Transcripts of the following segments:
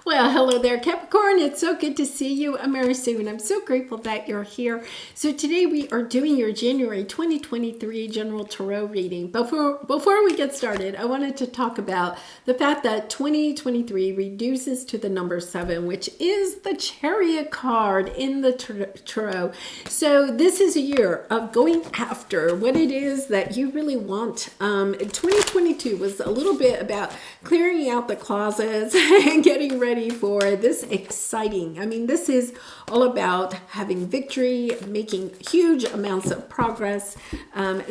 Well, hello there, Capricorn. It's so good to see you. I'm Mary Sue, and I'm so grateful that you're here. So today we are doing your January 2023 General Tarot reading. Before we get started, I wanted to talk about the fact that 2023 reduces to the number 7, which is the Chariot card in the Tarot. So this is a year of going after what it is that you really want. 2022 was a little bit about clearing out the closets and getting ready for this exciting. This is all about having victory, making huge amounts of progress,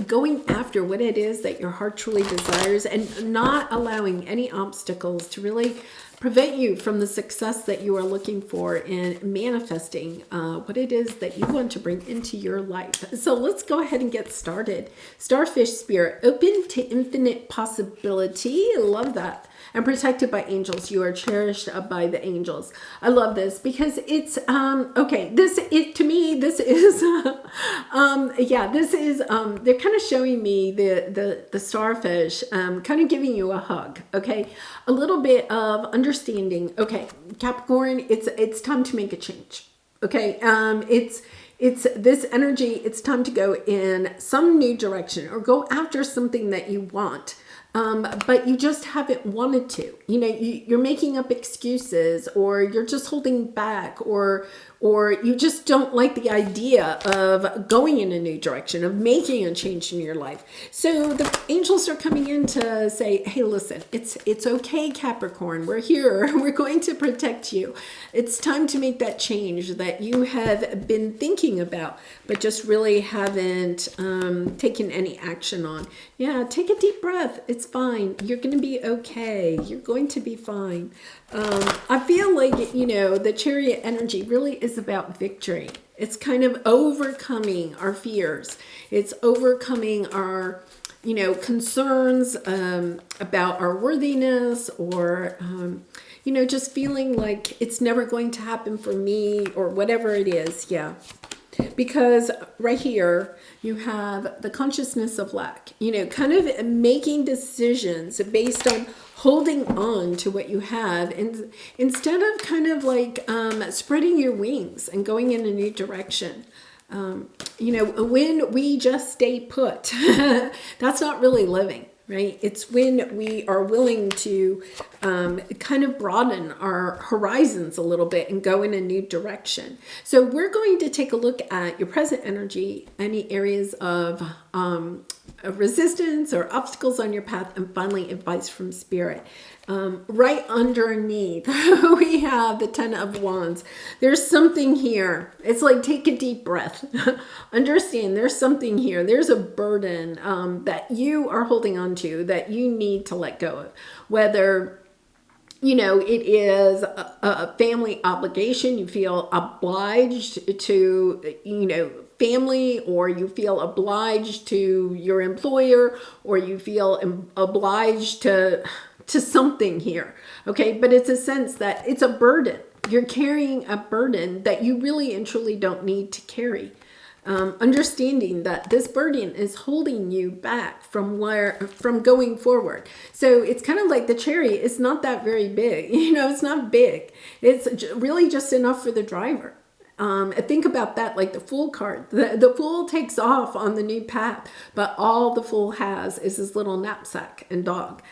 going after what it is that your heart truly desires, and not allowing any obstacles to really prevent you from the success that you are looking for in manifesting what it is that you want to bring into your life. So let's go ahead and get started. Starfish spirit, open to infinite possibility. Love that. And protected by angels. You are cherished by the angels. I love this because it's okay. To me this is they're kind of showing me the starfish kind of giving you a hug. Okay, a little bit of understanding. Okay, Capricorn, it's time to make a change. Okay, it's this energy. It's time to go in some new direction or go after something that you want. But you just haven't wanted to. You're making up excuses, or you're just holding back, or you just don't like the idea of going in a new direction, of making a change in your life. So the angels are coming in to say, hey, listen, it's okay, Capricorn. We're here. We're going to protect you. It's time to make that change that you have been thinking about, but just really haven't taken any action on. Yeah, take a deep breath. It's fine. You're going to be okay. You're going to be fine. I feel like, the Chariot energy really is about victory. It's kind of overcoming our fears. It's overcoming our, concerns about our worthiness, or, just feeling like it's never going to happen for me, or whatever it is. Yeah. Because right here, you have the consciousness of lack, kind of making decisions based on holding on to what you have, and instead of kind of like spreading your wings and going in a new direction. When we just stay put, that's not really living. Right? It's when we are willing to kind of broaden our horizons a little bit and go in a new direction. So we're going to take a look at your present energy, any areas of resistance or obstacles on your path, and finally advice from spirit. Right underneath, we have the 10 of Wands. There's something here. It's like, take a deep breath. Understand there's something here. There's a burden that you are holding on to that you need to let go of. Whether it is a family obligation, you feel obliged to, family, or you feel obliged to your employer, or you feel obliged to something here. Okay, but it's a sense that it's a burden. You're carrying a burden that you really and truly don't need to carry. Understanding that this burden is holding you back from going forward. So it's kind of like the Chariot is not that very big. It's not big. It's really just enough for the driver. Think about that, like the Fool card. The Fool takes off on the new path, but all the Fool has is his little knapsack and dog.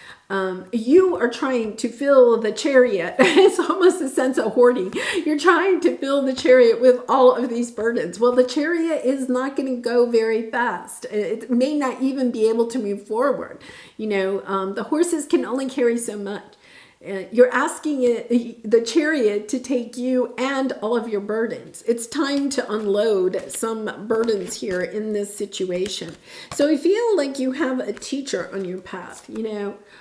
You are trying to fill the Chariot. It's almost a sense of hoarding. You're trying to fill the Chariot with all of these burdens. Well, the Chariot is not going to go very fast. It may not even be able to move forward. The horses can only carry so much. You're asking the Chariot to take you and all of your burdens. It's time to unload some burdens here in this situation. So I feel like you have a teacher on your path,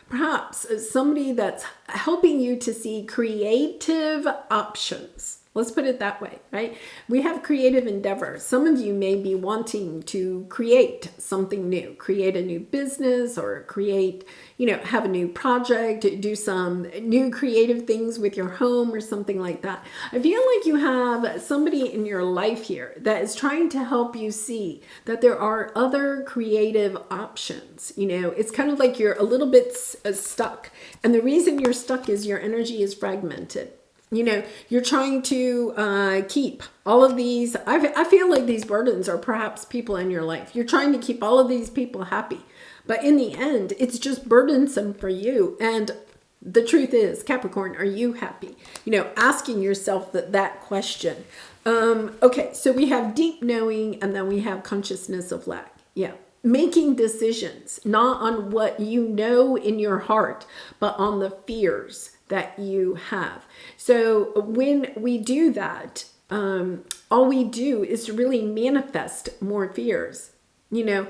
perhaps somebody that's helping you to see creative options. Let's put it that way, right? We have creative endeavors. Some of you may be wanting to create something new, create a new business, or create, have a new project, do some new creative things with your home or something like that. I feel like you have somebody in your life here that is trying to help you see that there are other creative options. It's kind of like you're a little bit stuck. And the reason you're stuck is your energy is fragmented. You're trying to keep all of these. I feel like these burdens are perhaps people in your life. You're trying to keep all of these people happy. But in the end, it's just burdensome for you. And the truth is, Capricorn, are you happy? Asking yourself that question. Okay, so we have deep knowing, and then we have consciousness of lack. Yeah. Making decisions, not on what you know in your heart, but on the fears that you have. So when we do that, all we do is to really manifest more fears. It's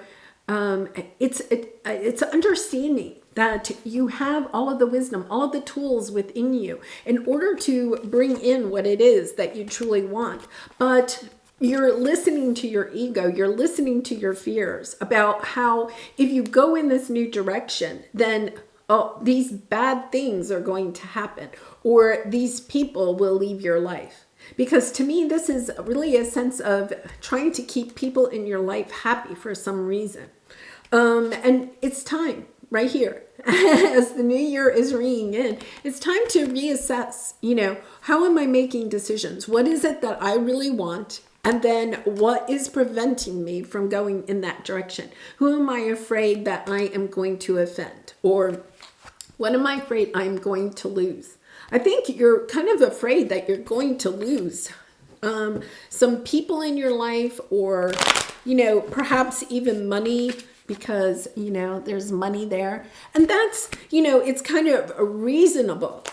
understanding that you have all of the wisdom, all of the tools within you in order to bring in what it is that you truly want. But you're listening to your ego, you're listening to your fears about how if you go in this new direction, then these bad things are going to happen, or these people will leave your life. Because to me, this is really a sense of trying to keep people in your life happy for some reason. And it's time right here, as the new year is ringing in, it's time to reassess, how am I making decisions? What is it that I really want? And then what is preventing me from going in that direction? Who am I afraid that I am going to offend? Or what am I afraid I'm going to lose? I think you're kind of afraid that you're going to lose some people in your life, or, perhaps even money, because, there's money there. And that's, it's kind of reasonable,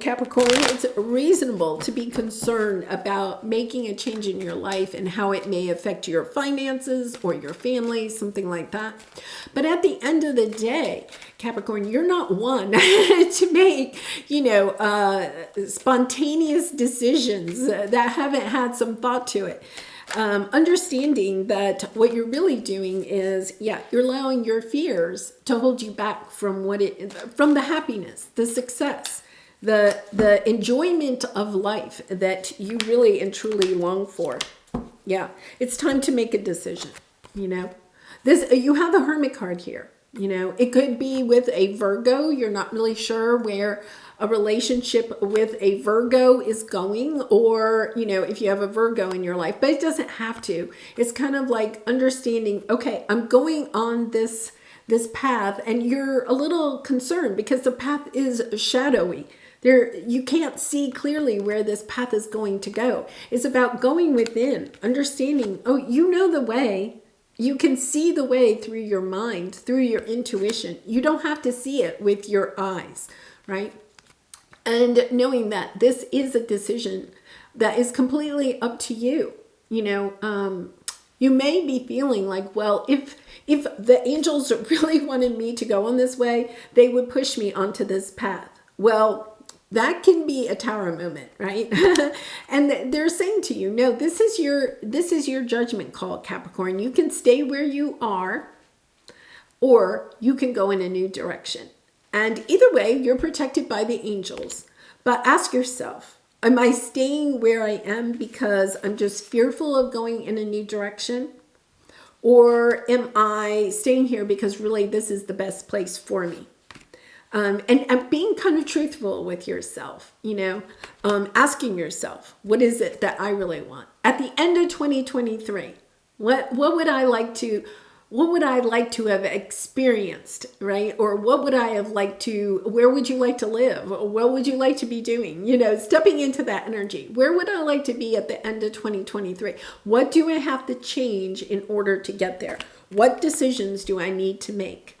Capricorn, it's reasonable to be concerned about making a change in your life and how it may affect your finances or your family, something like that. But at the end of the day, Capricorn, you're not one to make, spontaneous decisions that haven't had some thought to it. Understanding that what you're really doing is, you're allowing your fears to hold you back from from the happiness, the success, the enjoyment of life that you really and truly long for. Yeah, it's time to make a decision. You have the Hermit card here. It could be with a Virgo. You're not really sure where a relationship with a Virgo is going, or, if you have a Virgo in your life, but it doesn't have to. It's kind of like understanding, okay, I'm going on this path, and you're a little concerned because the path is shadowy. You can't see clearly where this path is going to go. It's about going within, understanding, you know the way. You can see the way through your mind, through your intuition. You don't have to see it with your eyes, right? And knowing that this is a decision that is completely up to you. You may be feeling like, well, if the angels really wanted me to go on this way, they would push me onto this path. Well, that can be a tower moment, right? And they're saying to you, no, this is your judgment call, Capricorn. You can stay where you are, or you can go in a new direction. And either way, you're protected by the angels. But ask yourself, am I staying where I am because I'm just fearful of going in a new direction? Or am I staying here because really this is the best place for me? And being kind of truthful with yourself, asking yourself, what is it that I really want? At the end of 2023, what would I like to have experienced, right? Or what would I have liked to, where would you like to live? What would you like to be doing? Stepping into that energy. Where would I like to be at the end of 2023? What do I have to change in order to get there? What decisions do I need to make?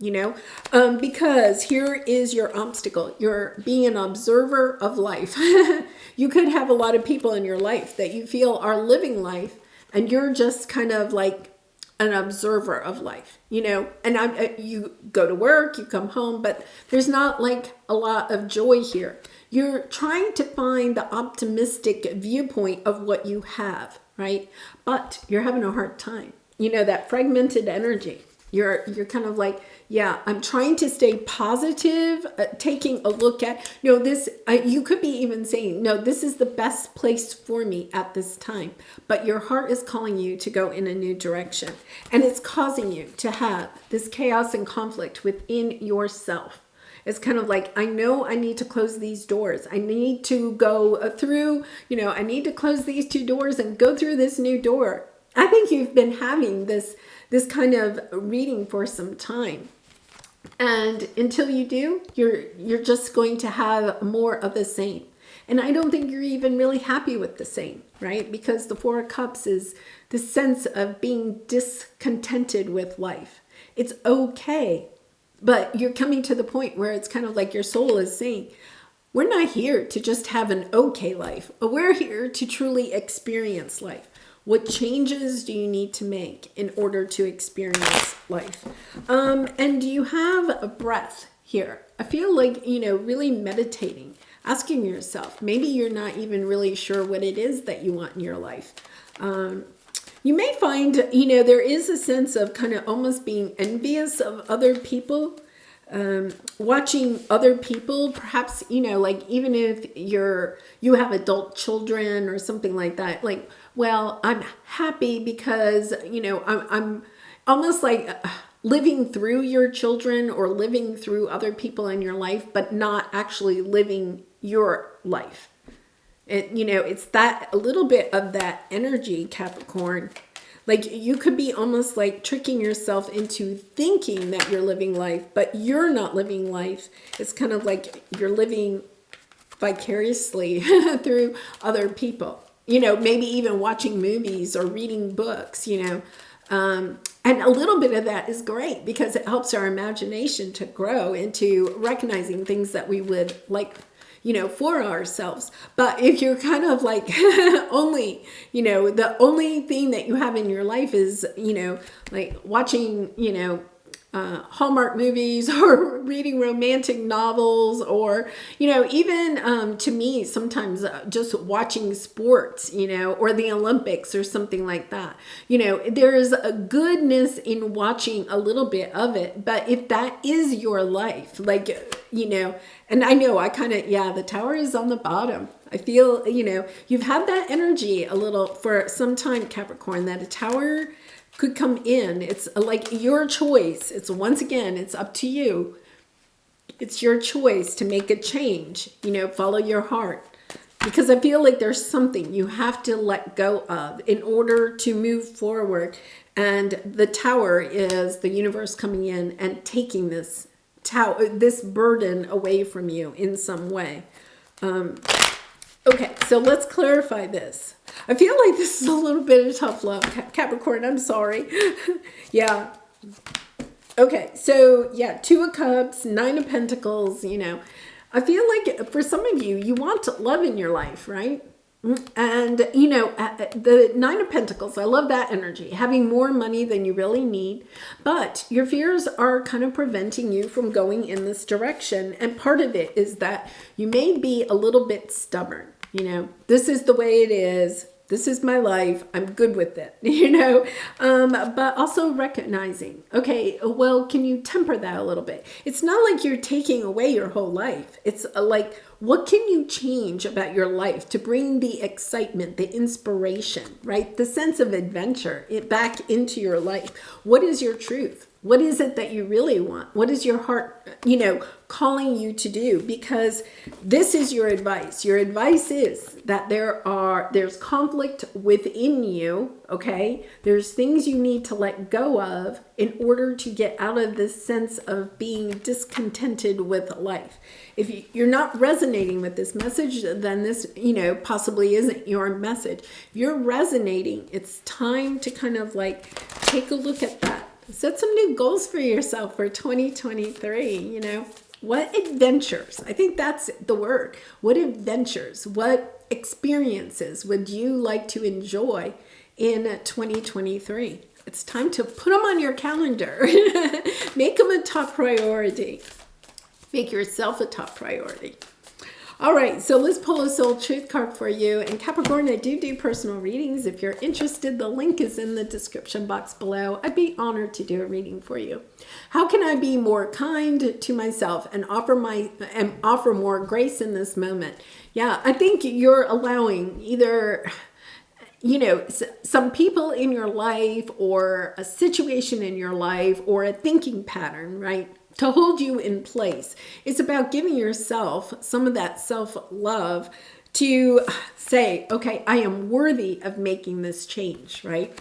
Because here is your obstacle. You're being an observer of life. You could have a lot of people in your life that you feel are living life, and you're just kind of like an observer of life, and you go to work, you come home, but there's not like a lot of joy here. You're trying to find the optimistic viewpoint of what you have, right? But you're having a hard time. That fragmented energy. You're kind of like, I'm trying to stay positive, taking a look at, this, you could be even saying, no, this is the best place for me at this time. But your heart is calling you to go in a new direction. And it's causing you to have this chaos and conflict within yourself. It's kind of like, I know I need to close these doors. I need to go through, I need to close these 2 doors and go through this new door. I think you've been having this kind of reading for some time. And until you do, you're just going to have more of the same. And I don't think you're even really happy with the same, right? Because the 4 of Cups is the sense of being discontented with life. It's okay, but you're coming to the point where it's kind of like your soul is saying, we're not here to just have an okay life. We're here to truly experience life. What changes do you need to make in order to experience life? And do you have a breath here? I feel like, really meditating, asking yourself, maybe you're not even really sure what it is that you want in your life. You may find, there is a sense of kind of almost being envious of other people, watching other people, perhaps, like even if you have adult children or something like that, like, well, I'm happy because, I'm almost like living through your children or living through other people in your life, but not actually living your life. It's that a little bit of that energy, Capricorn. Like you could be almost like tricking yourself into thinking that you're living life, but you're not living life. It's kind of like you're living vicariously through other people. Maybe even watching movies or reading books, and a little bit of that is great because it helps our imagination to grow into recognizing things that we would like, for ourselves. But if you're kind of like only, the only thing that you have in your life is, like watching, Hallmark movies or reading romantic novels or, even to me, sometimes just watching sports, or the Olympics or something like that. There's a goodness in watching a little bit of it. But if that is your life, like, and I know I kind of, the Tower is on the bottom. I feel, you've had that energy a little for some time, Capricorn, that a Tower could come in. It's like your choice. It's once again, it's up to you. It's your choice to make a change, follow your heart. Because I feel like there's something you have to let go of in order to move forward. And the Tower is the universe coming in and taking this burden away from you in some way. Okay, so let's clarify this. I feel like this is a little bit of tough love, Capricorn. I'm sorry. Yeah. Okay, so 2 of Cups, 9 of Pentacles, I feel like for some of you, you want love in your life, right? And, the 9 of Pentacles, I love that energy, having more money than you really need. But your fears are kind of preventing you from going in this direction. And part of it is that you may be a little bit stubborn. This is the way it is. This is my life. I'm good with it, but also recognizing, okay, well, can you temper that a little bit? It's not like you're taking away your whole life. It's like, what can you change about your life to bring the excitement, the inspiration, right? The sense of adventure back into your life. What is your truth? What is it that you really want? What is your heart, calling you to do? Because this is your advice. Your advice is that there's conflict within you, okay? There's things you need to let go of in order to get out of this sense of being discontented with life. If you're not resonating with this message, then this, possibly isn't your message. If you're resonating, it's time to kind of like take a look at that. Set some new goals for yourself for 2023, What adventures? I think that's the word. What adventures, what experiences would you like to enjoy in 2023? It's time to put them on your calendar. Make them a top priority. Make yourself a top priority. All right, so let's pull a soul truth card for you. And Capricorn, I do personal readings. If you're interested, the link is in the description box below. I'd be honored to do a reading for you. How can I be more kind to myself and offer more grace in this moment? Yeah, I think you're allowing either, some people in your life or a situation in your life or a thinking pattern, right? to hold you in place. It's about giving yourself some of that self-love to say, okay, I am worthy of making this change, right?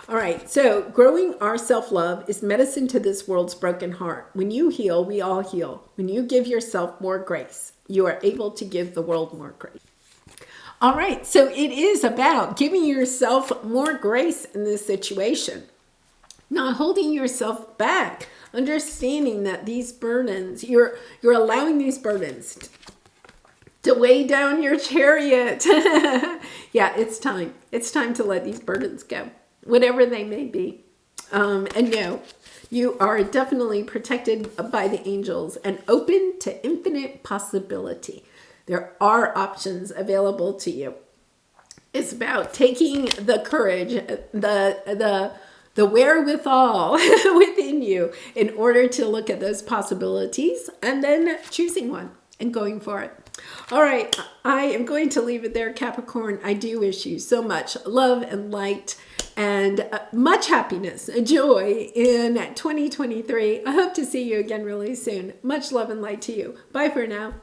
All right, so growing our self-love is medicine to this world's broken heart. When you heal, we all heal. When you give yourself more grace, you are able to give the world more grace. All right, so it is about giving yourself more grace in this situation, not holding yourself back, understanding that these burdens, you're allowing these burdens to weigh down your chariot. Yeah, it's time. It's time to let these burdens go, whatever they may be. And no, you are definitely protected by the angels and open to infinite possibility. There are options available to you. It's about taking the courage, the wherewithal within you in order to look at those possibilities and then choosing one and going for it. All right, I am going to leave it there, Capricorn. I do wish you so much love and light and much happiness and joy in 2023. I hope to see you again really soon. Much love and light to you. Bye for now.